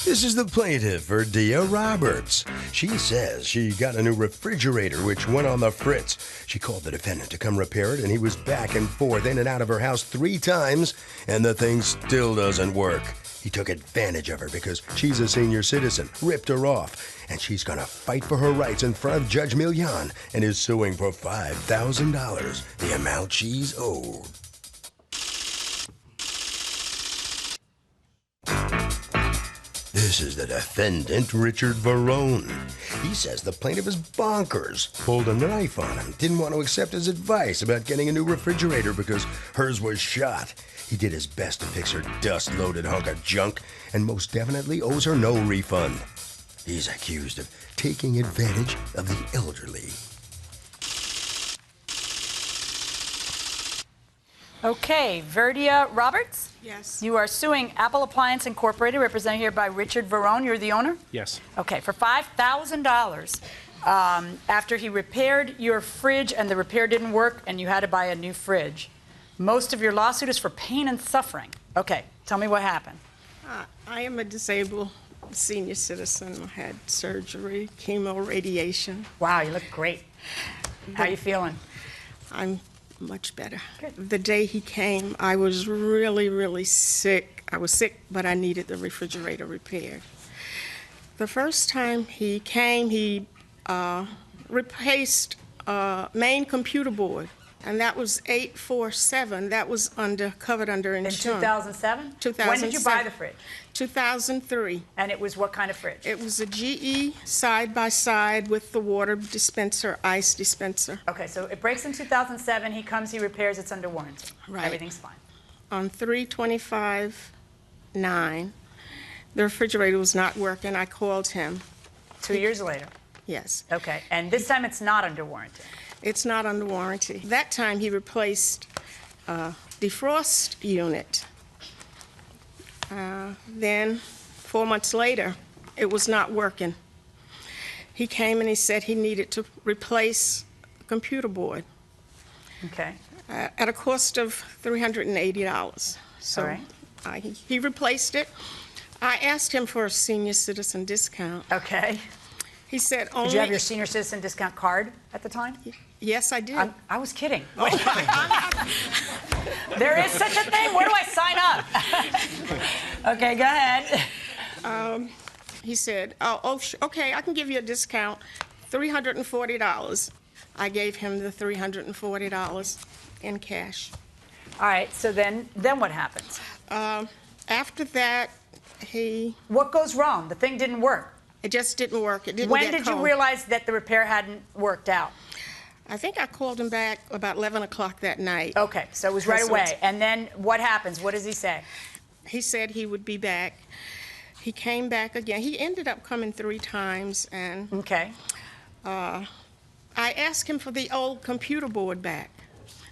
This is the plaintiff, Verdia Roberts. She says she got a new refrigerator which went on the fritz. She called the defendant to come repair it, and he was back and forth in and out of her house 3 times, and the thing still doesn't work. He took advantage of her because she's a senior citizen, ripped her off, and she's gonna fight for her rights in front of Judge Milian and is suing for $5,000, the amount she's owed. This is the defendant, Richard Varone. He says the plaintiff is bonkers, pulled a knife on him, didn't want to accept his advice about getting a new refrigerator because hers was shot. He did his best to fix her dust-loaded hunk of junk and most definitely owes her no refund. He's accused of taking advantage of the elderly. Okay, Verdia Roberts? Yes. You are suing Apple Appliance Incorporated, represented here by Richard Varone. You're the owner? Yes. Okay, for $5,000 after he repaired your fridge and the repair didn't work and you had to buy a new fridge. Most of your lawsuit is for pain and suffering. Okay, tell me what happened. I am a disabled senior citizen. I had surgery, chemo, radiation. Wow, you look great. How are you feeling? I'm much better. Good. The day he came, I was really, really sick. I was sick, but I needed the refrigerator repaired. The first time he came, he replaced main computer board, and that was 847. That was covered under insurance. In 2007? 2007. When did you buy the fridge? 2003. And it was what kind of fridge? It was a GE side-by-side with the water dispenser, ice dispenser. Okay, so it breaks in 2007. He comes, he repairs, it's under warranty. Right. Everything's fine. On 3/25/9, the refrigerator was not working. I called him. 2 years later. Yes. Okay, and this time it's not under warranty. It's not under warranty. That time he replaced defrost unit. Then 4 months later, it was not working. He came and he said he needed to replace the computer board Okay. at a cost of $380. So All right. he replaced it. I asked him for a senior citizen discount. Okay. He said only... Did you have your senior citizen discount card at the time? Yes, I did. I was kidding. There is such a thing. Where do I sign up? Okay, go ahead. He said, okay, I can give you a discount, $340. I gave him the $340 in cash. All right, so then what happens? After that, What goes wrong? The thing didn't work. it just didn't work. It didn't When get did you cold. realize that the repair hadn't worked out? I think I called him back about 11 o'clock that night. Okay, so it was right That's away. And then what happens? What does he say? He said he would be back. He came back again. He ended up coming 3 times, and Okay. I asked him for the old computer board back.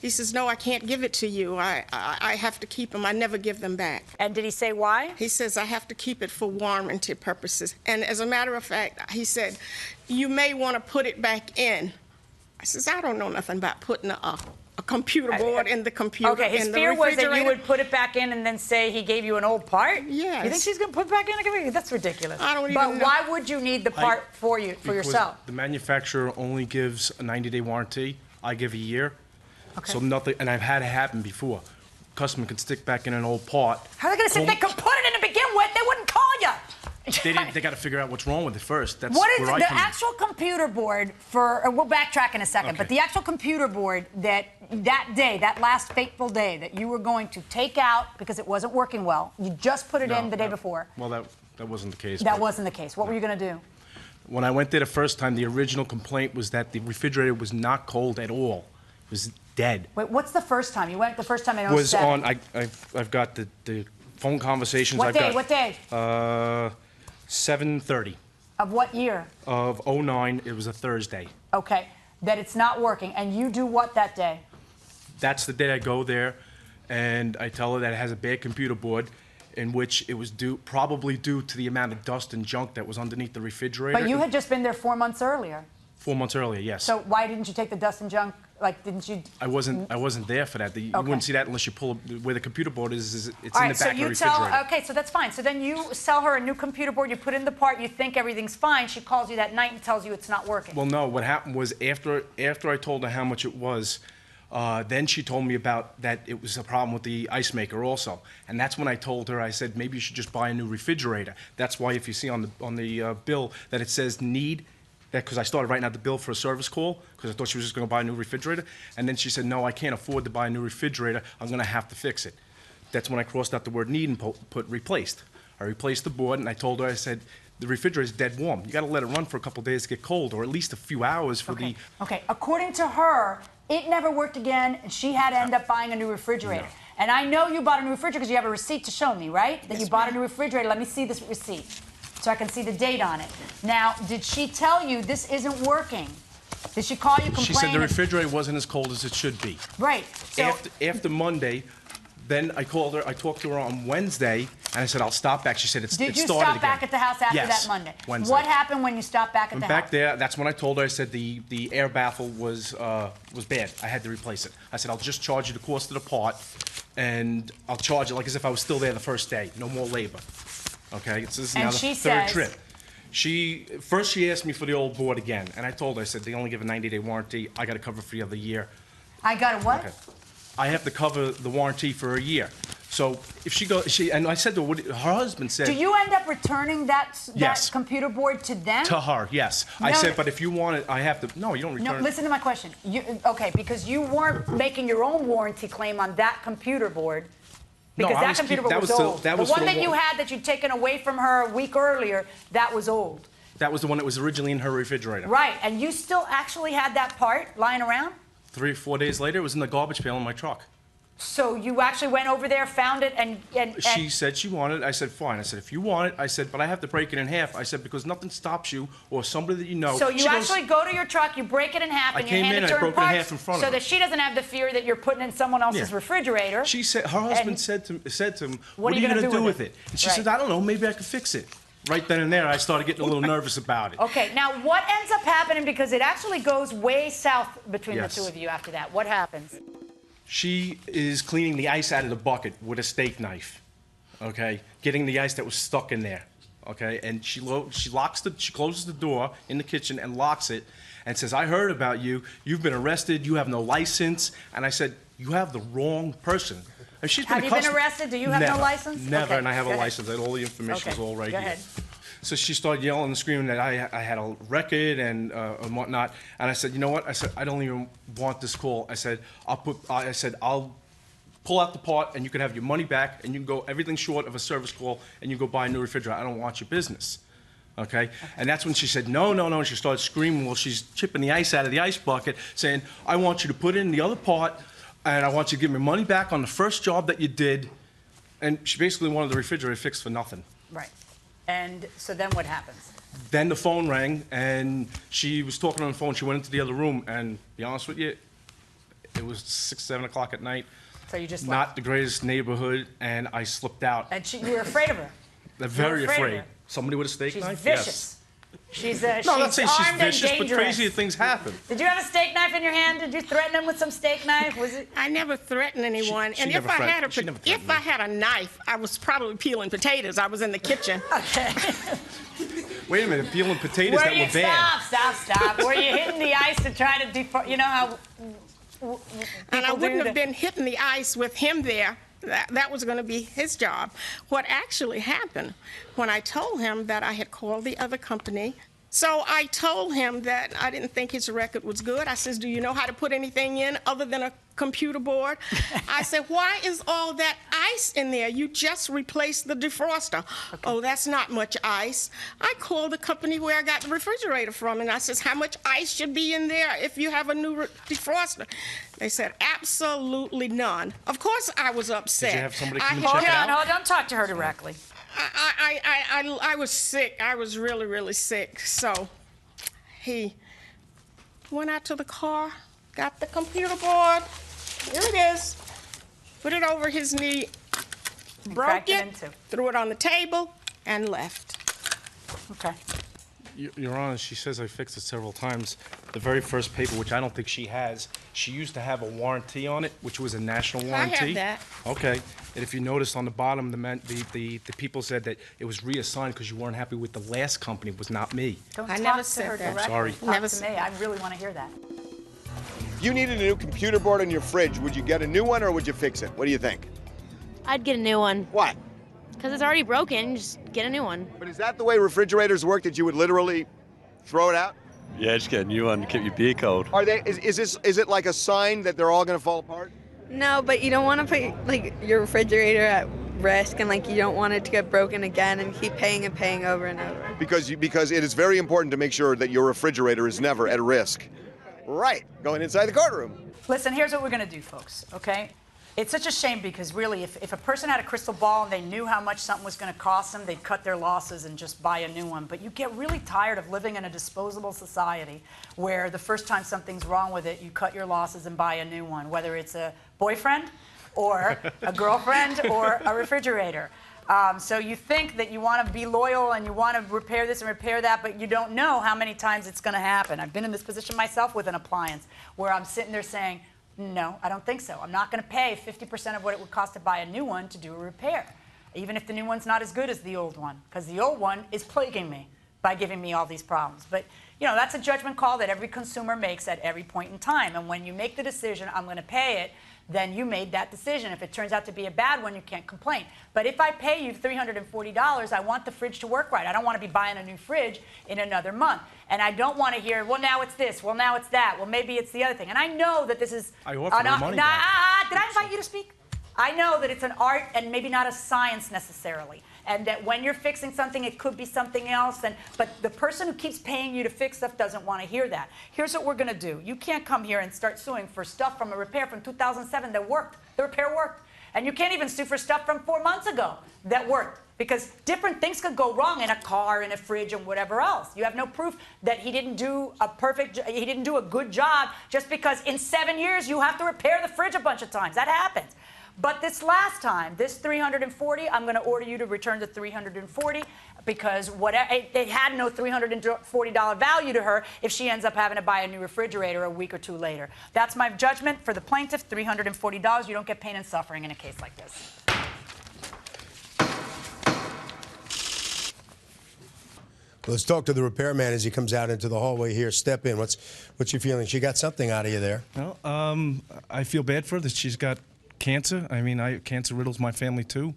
He says, no, I can't give it to you. I have to keep them. I never give them back. And did he say why? He says, I have to keep it for warranty purposes. And as a matter of fact, he said, you may want to put it back in. I says, I don't know nothing about putting a computer board in the computer. Okay, his in the fear was that you refrigerator. would put it back in and then say he gave you an old part? Yes. You think she's going to put it back in? That's ridiculous. I don't even But know. why would you need the part for Because yourself? the manufacturer only gives a 90-day warranty. I give a year. Okay. So nothing, and I've had it happen before. Customer can stick back in an old part. How are they going to say they could put it in to begin with? They wouldn't call you. They got to figure out what's wrong with it first. That's What is where I the come in. actual computer board for, we'll backtrack in a second, but Okay. the actual computer board that day, that last fateful day that you were going to take out because it wasn't working well, you just put it in the day before. Well, that wasn't the case. That but wasn't the case. What were you going to do? When I went there the first time, the original complaint was that the refrigerator was not cold at all. It was dead. Wait, what's the first time? You went the first time in 07? Was on, I've got the phone conversations. What I've day? got, What day? 7:30 Of what year? of 09. It was a Thursday. Okay, that it's not working. And you do what that day? That's the day I go there, and I tell her that it has a bad computer board, in which it was probably due to the amount of dust and junk that was underneath the refrigerator. But you had just been there 4 months earlier. 4 months earlier, yes. So why didn't you take the dust and junk Like, didn't you? I wasn't there for that. You wouldn't see that unless you pull where the computer board is. It's All in right, the back of the refrigerator. okay, so that's fine. So then you sell her a new computer board, you put in the part, you think everything's fine. She calls you that night and tells you it's not working. Well, no. What happened was after I told her how much it was, then she told me about that it was a problem with the ice maker also, and that's when I told her. I said maybe you should just buy a new refrigerator. That's why if you see on the bill that it says need. Because I started writing out the bill for a service call because I thought she was just going to buy a new refrigerator. And then she said, no, I can't afford to buy a new refrigerator. I'm going to have to fix it. That's when I crossed out the word need and put replaced. I replaced the board, and I told her, I said, the refrigerator's dead warm. You got to let it run for a couple days to get cold, or at least a few hours for the... Okay, according to her, it never worked again, and she had to end up buying a new refrigerator. No. And I know you bought a new refrigerator because you have a receipt to show me, right? That you bought a new refrigerator. Let me see this receipt so I can see the date on it. Now, did she tell you this isn't working? Did she call you complaining? She said the refrigerator wasn't as cold as it should be. Right. So After Monday, then I called her. I talked to her on Wednesday, and I said, I'll stop back. She said, it started again. Did you stop back at the house after that Monday? Wednesday. What happened when you stopped back at the house? Back there, that's when I told her, I said the air baffle was bad. I had to replace it. I said, I'll just charge you the cost of the part, and I'll charge it like as if I was still there the first day. No more labor. Okay? This is now the third trip. First she asked me for the old board again, and I told her, I said, they only give a 90-day warranty. I got to cover for the other year. I got a what? Okay. I have to cover the warranty for a year. So if she goes, and I said to her, her husband said. Do you end up returning that computer board to them? To her, yes. No, I said, but if you want it, I have to. No, you don't return it. No, listen to my question. Okay, because you weren't making your own warranty claim on that computer board. Because no, that computer board was old. The one that you had that you'd taken away from her a week earlier, that was old. That was the one that was originally in her refrigerator. Right, and you still actually had that part lying around? 3 or 4 days later, it was in the garbage pail in my truck. So you actually went over there, found it, and she said she wanted it. I said, fine. I said, if you want it, I said, but I have to break it in half. I said, because nothing stops you or somebody that you know. So you actually go to your truck, you break it in half, and you hand it to her in parts, so that she doesn't have the fear that you're putting in someone else's refrigerator. She said, her husband said to him, what are you going to do with it? And she said, I don't know, maybe I could fix it. Right then and there, I started getting a little nervous about it. Okay, now what ends up happening, because it actually goes way south between the two of you after that. What happens? She is cleaning the ice out of the bucket with a steak knife, okay? Getting the ice that was stuck in there, okay? And she closes the door in the kitchen and locks it and says, I heard about you. You've been arrested. You have no license. And I said, you have the wrong person. And she's have you been arrested? Do you have no license? Never, okay, and I have a license. All the information is all right here. Ahead. So she started yelling and screaming that I had a record and whatnot. And I said, you know what? I said, I don't even want this call. I said, I'll pull out the part and you can have your money back and you can go everything short of a service call and you can go buy a new refrigerator. I don't want your business. Okay? And that's when she said, no, no, no. And she started screaming while she's chipping the ice out of the ice bucket, saying, I want you to put in the other part and I want you to give me money back on the first job that you did. And she basically wanted the refrigerator fixed for nothing. Right. And so then what happens? Then the phone rang, and she was talking on the phone. She went into the other room, and to be honest with you, it was 6, 7 o'clock at night. So you just Not the greatest neighborhood, and I slipped out. And you were afraid of her? Very afraid. Somebody with a steak knife? She's vicious. She's no, I'm not saying she's vicious, but dangerous. crazier things happen. Did you have a steak knife in your hand? Did you threaten him with some steak knife? Was it? I never threatened anyone. And if I had a knife, I was probably peeling potatoes. I was in the kitchen. Okay. Wait a minute, peeling potatoes that were bad. Stop. Were you hitting the ice to try to you know how? And I wouldn't have been hitting the ice with him there. That was going to be his job. What actually happened when I told him that I had called the other company, so I told him that I didn't think his record was good. I says, do you know how to put anything in other than a computer board? I said, why is all that ice in there? You just replaced the defroster. Okay. Oh, that's not much ice. I called the company where I got the refrigerator from, and I says, how much ice should be in there if you have a new defroster? They said, absolutely none. Of course I was upset. Did you have somebody come and check it out? Hold on, don't talk to her directly. I was sick. I was really, really sick. So he went out to the car, got the computer board. Here it is. Put it over his knee, broke it, threw it on the table, and left. Okay. Your Honor, she says I fixed it several times. The very first paper, which I don't think she has, she used to have a warranty on it, which was a national warranty. I have that. Okay. And if you noticed on the bottom, the people said that it was reassigned because you weren't happy with the last company, it was not me. Don't I talk never to said her that. directly. Sorry. Talk Never to said me. I really want to hear that. If you needed a new computer board on your fridge, would you get a new one or would you fix it? What do you think? I'd get a new one. Why? Because it's already broken, just get a new one. But is that the way refrigerators work, that you would literally throw it out? Yeah, just get a new one to keep your beer cold. Are they? Is it like a sign that they're all going to fall apart? No, but you don't want to put like your refrigerator at risk, and like you don't want it to get broken again and keep paying and paying over and over. Because it is very important to make sure that your refrigerator is never at risk. Right. Going inside the courtroom. Listen, here's what we're going to do, folks, okay? It's such a shame because really, if a person had a crystal ball and they knew how much something was going to cost them, they'd cut their losses and just buy a new one. But you get really tired of living in a disposable society where the first time something's wrong with it, you cut your losses and buy a new one, whether it's a boyfriend or a girlfriend or a refrigerator. So you think that you want to be loyal and you want to repair this and repair that, but you don't know how many times it's going to happen. I've been in this position myself with an appliance where I'm sitting there saying, no, I don't think so. I'm not going to pay 50% of what it would cost to buy a new one to do a repair, even if the new one's not as good as the old one, because the old one is plaguing me by giving me all these problems. But, you know, that's a judgment call that every consumer makes at every point in time. And when you make the decision, I'm going to pay it, then you made that decision. If it turns out to be a bad one, you can't complain. But if I pay you $340, I want the fridge to work right. I don't want to be buying a new fridge in another month. And I don't want to hear, well, now it's this, well, now it's that, well, maybe it's the other thing. And I know that this is... I offer the money back. Did I invite you to speak? I know that it's an art and maybe not a science necessarily. And that when you're fixing something, it could be something else. But the person who keeps paying you to fix stuff doesn't want to hear that. Here's what we're going to do. You can't come here and start suing for stuff from a repair from 2007 that worked. The repair worked. And you can't even sue for stuff from 4 months ago that worked. Because different things could go wrong in a car, in a fridge, and whatever else. You have no proof that he didn't do a good job just because in 7 years you have to repair the fridge a bunch of times. That happens. But this last time, this $340, I'm going to order you to return the $340 because it had no $340 value to her if she ends up having to buy a new refrigerator a week or two later. That's my judgment for the plaintiff, $340. You don't get pain and suffering in a case like this. Let's talk to the repairman as he comes out into the hallway here. Step in. What's your feeling? She got something out of you there. Well, I feel bad for her that she's got cancer. I mean, cancer riddles my family too.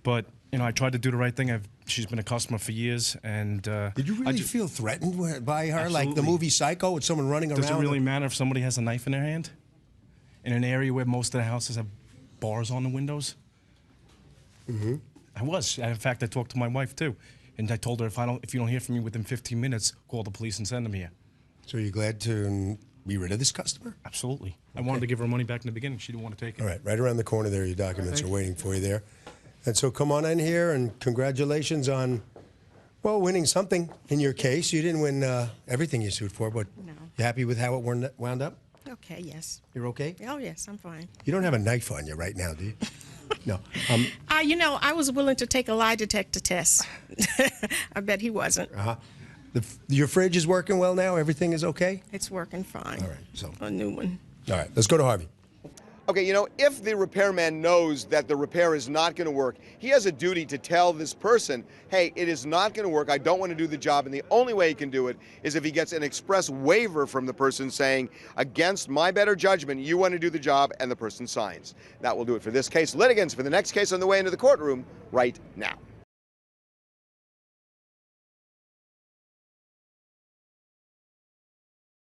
But, you know, I tried to do the right thing. She's been a customer for years. And did you really feel threatened by her? Absolutely. Like the movie Psycho with someone running around? Does it really matter if somebody has a knife in their hand? In an area where most of the houses have bars on the windows? Mm-hmm. I was. In fact, I talked to my wife too. And I told her, if you don't hear from me within 15 minutes, call the police and send them here. So you're glad to be rid of this customer? Absolutely. Okay. I wanted to give her money back in the beginning. She didn't want to take it. All right around the corner there, your documents are waiting for you there. And so come on in here, and congratulations on, well, winning something in your case. You didn't win everything you sued for, but No. you happy with how it wound up? Okay, yes. You're okay? Oh, yes, I'm fine. You don't have a knife on you right now, do you? No. You know, I was willing to take a lie detector test. I bet he wasn't. Your fridge is working well now? Everything is okay? It's working fine. All right, so. A new one. All right, let's go to Harvey. Okay, you know, if the repairman knows that the repair is not going to work, he has a duty to tell this person, hey, it is not going to work, I don't want to do the job, and the only way he can do it is if he gets an express waiver from the person saying, against my better judgment, you want to do the job, and the person signs. That will do it for this case. Litigants for the next case on the way into the courtroom right now.